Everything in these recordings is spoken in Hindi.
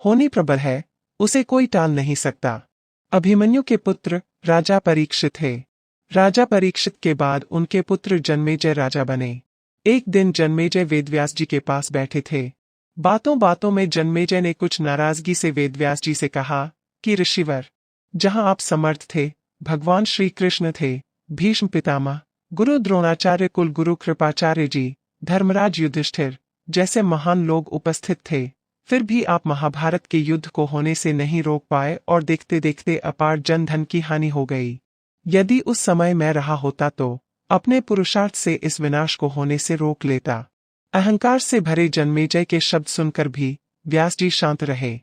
होनी प्रबल है, उसे कोई टाल नहीं सकता। अभिमन्यु के पुत्र राजा परीक्षित थे। राजा परीक्षित के बाद उनके पुत्र जन्मेजय राजा बने। एक दिन जन्मेजय वेदव्यास जी के पास बैठे थे। बातों बातों में जन्मेजय ने कुछ नाराजगी से वेदव्यास जी से कहा कि ऋषिवर, जहां आप समर्थ थे, भगवान श्री कृष्ण थे, भीष्म पितामह, गुरु द्रोणाचार्य, कुल गुरु कृपाचार्य जी, धर्मराज युधिष्ठिर जैसे महान लोग उपस्थित थे, फिर भी आप महाभारत के युद्ध को होने से नहीं रोक पाए और देखते देखते अपार जन धन की हानि हो गई। यदि उस समय मैं रहा होता तो अपने पुरुषार्थ से इस विनाश को होने से रोक लेता। अहंकार से भरे जन्मेजय के शब्द सुनकर भी व्यास जी शांत रहे।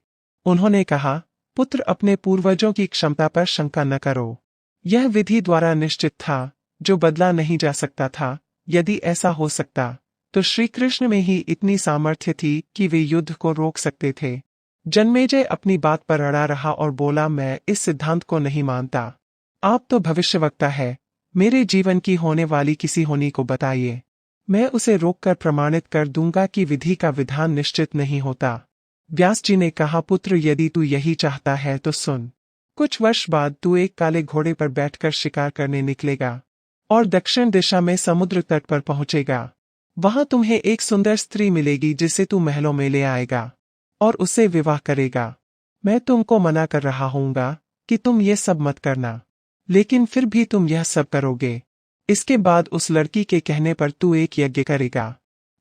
उन्होंने कहा, पुत्र, अपने पूर्वजों की क्षमता पर शंका न करो। यह विधि द्वारा निश्चित था, जो बदला नहीं जा सकता था। यदि ऐसा हो सकता तो श्री कृष्ण में ही इतनी सामर्थ्य थी कि वे युद्ध को रोक सकते थे। जन्मेजय अपनी बात पर अड़ा रहा और बोला, मैं इस सिद्धांत को नहीं मानता। आप तो भविष्यवक्ता है, मेरे जीवन की होने वाली किसी होनी को बताइए, मैं उसे रोककर प्रमाणित कर दूंगा कि विधि का विधान निश्चित नहीं होता। व्यास जी ने कहा, पुत्र, यदि तू यही चाहता है तो सुन। कुछ वर्ष बाद तू एक काले घोड़े पर बैठकर शिकार करने निकलेगा और दक्षिण दिशा में समुद्र तट पर पहुंचेगा। वहां तुम्हें एक सुंदर स्त्री मिलेगी जिसे तू महलों में ले आएगा और उससे विवाह करेगा। मैं तुमको मना कर रहा हूंगा कि तुम ये सब मत करना, लेकिन फिर भी तुम यह सब करोगे। इसके बाद उस लड़की के कहने पर तू एक यज्ञ करेगा।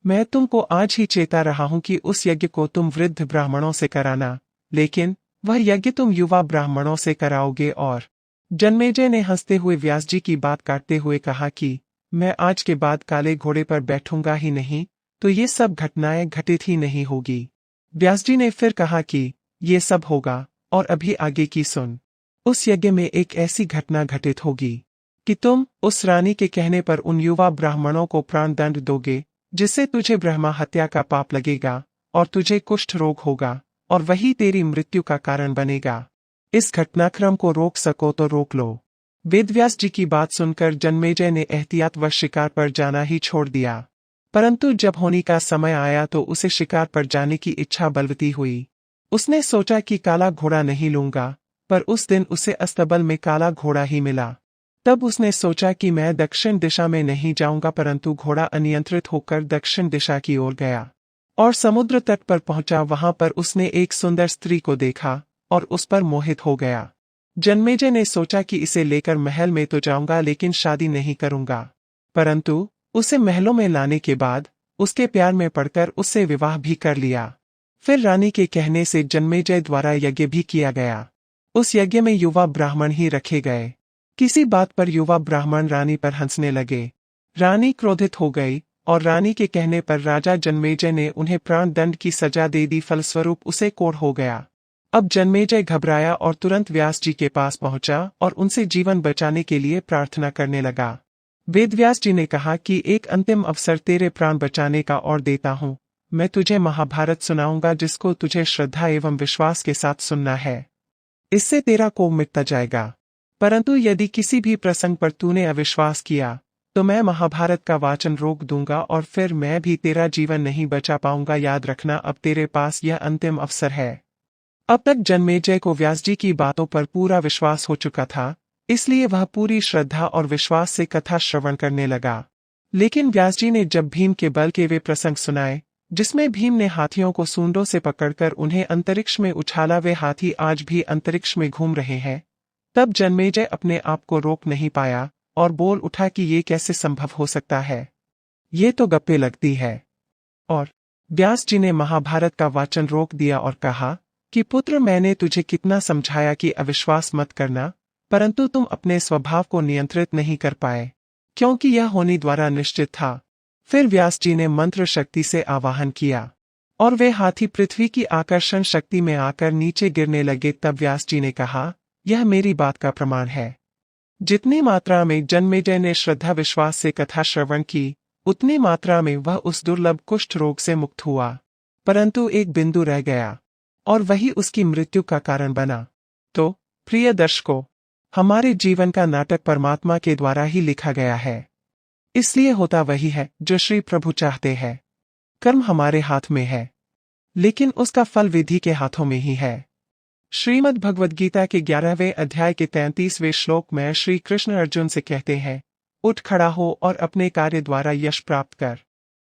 मैं तुमको आज ही चेता रहा हूं कि उस यज्ञ को तुम वृद्ध ब्राह्मणों से कराना, लेकिन वह यज्ञ तुम युवा ब्राह्मणों से कराओगे। और जन्मेजय ने हंसते हुए व्यास जी की बात काटते हुए कहा कि मैं आज के बाद काले घोड़े पर बैठूंगा ही नहीं तो ये सब घटनाएं घटित ही नहीं होगी। व्यास जी ने फिर कहा कि ये सब होगा, और अभी आगे की सुन। उस यज्ञ में एक ऐसी घटना घटित होगी कि तुम उस रानी के कहने पर उन युवा ब्राह्मणों को प्राण दंड दोगे, जिससे तुझे ब्रह्मा हत्या का पाप लगेगा और तुझे कुष्ठ रोग होगा और वही तेरी मृत्यु का कारण बनेगा। इस घटनाक्रम को रोक सको तो रोक लो। वेदव्यास जी की बात सुनकर जन्मेजय ने एहतियातवश शिकार पर जाना ही छोड़ दिया, परंतु जब होनी का समय आया तो उसे शिकार पर जाने की इच्छा बलवती हुई। उसने सोचा कि काला घोड़ा नहीं लूंगा, पर उस दिन उसे अस्तबल में काला घोड़ा ही मिला। तब उसने सोचा कि मैं दक्षिण दिशा में नहीं जाऊंगा, परंतु घोड़ा अनियंत्रित होकर दक्षिण दिशा की ओर गया और समुद्र तट पर पहुंचा। वहां पर उसने एक सुंदर स्त्री को देखा और उस पर मोहित हो गया। जन्मेजय ने सोचा कि इसे लेकर महल में तो जाऊंगा, लेकिन शादी नहीं करूंगा, परंतु उसे महलों में लाने के बाद उसके प्यार में पड़कर उससे विवाह भी कर लिया। फिर रानी के कहने से जन्मेजय द्वारा यज्ञ भी किया गया। उस यज्ञ में युवा ब्राह्मण ही रखे गए। किसी बात पर युवा ब्राह्मण रानी पर हंसने लगे। रानी क्रोधित हो गई और रानी के कहने पर राजा जन्मेजय ने उन्हें प्राण दंड की सजा दे दी। फलस्वरूप उसे कोढ़ हो गया। अब जन्मेजय घबराया और तुरंत व्यास जी के पास पहुंचा और उनसे जीवन बचाने के लिए प्रार्थना करने लगा। वेदव्यास जी ने कहा कि एक अंतिम अवसर तेरे प्राण बचाने का और देता हूं। मैं तुझे महाभारत सुनाऊंगा, जिसको तुझे श्रद्धा एवं विश्वास के साथ सुनना है। इससे तेरा कोप मिटता जाएगा, परंतु यदि किसी भी प्रसंग पर तूने अविश्वास किया तो मैं महाभारत का वाचन रोक दूंगा और फिर मैं भी तेरा जीवन नहीं बचा पाऊंगा। याद रखना, अब तेरे पास यह अंतिम अवसर है। अब तक जन्मेजय को व्यास जी की बातों पर पूरा विश्वास हो चुका था, इसलिए वह पूरी श्रद्धा और विश्वास से कथा श्रवण करने लगा। लेकिन व्यास जी ने जब भीम के बल के वे प्रसंग सुनाए, जिसमें भीम ने हाथियों को सूंडों से पकड़कर उन्हें अंतरिक्ष में उछाला, वे हाथी आज भी अंतरिक्ष में घूम रहे हैं, तब जन्मेजय अपने आप को रोक नहीं पाया और बोल उठा कि ये कैसे संभव हो सकता है, ये तो गप्पे लगती है। और व्यास जी ने महाभारत का वाचन रोक दिया और कहा कि पुत्र, मैंने तुझे कितना समझाया कि अविश्वास मत करना, परंतु तुम अपने स्वभाव को नियंत्रित नहीं कर पाए, क्योंकि यह होनी द्वारा निश्चित था। फिर व्यास जी ने मंत्र शक्ति से आवाहन किया और वे हाथी पृथ्वी की आकर्षण शक्ति में आकर नीचे गिरने लगे। तब व्यास जी ने कहा, यह मेरी बात का प्रमाण है। जितनी मात्रा में जन्मेजय ने श्रद्धा विश्वास से कथा श्रवण की, उतनी मात्रा में वह उस दुर्लभ कुष्ठ रोग से मुक्त हुआ, परंतु एक बिंदु रह गया और वही उसकी मृत्यु का कारण बना। तो प्रिय दर्शकों, हमारे जीवन का नाटक परमात्मा के द्वारा ही लिखा गया है, इसलिए होता वही है जो श्री प्रभु चाहते हैं। कर्म हमारे हाथ में है। लेकिन उसका फल विधि के हाथों में ही है। श्रीमद् भगवद गीता के 11वें अध्याय के 33वें श्लोक में श्री कृष्ण अर्जुन से कहते हैं, उठ खड़ा हो और अपने कार्य द्वारा यश प्राप्त कर।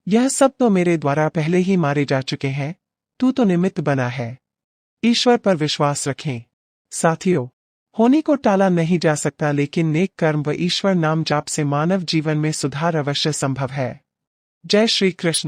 यह सब तो मेरे द्वारा पहले ही मारे जा चुके हैं, तू तो निमित्त बना है। ईश्वर पर विश्वास रखें। साथियों, होने को टाला नहीं जा सकता, लेकिन नेक कर्म व ईश्वर नाम जाप से मानव जीवन में सुधार अवश्य संभव है। जय श्री कृष्ण।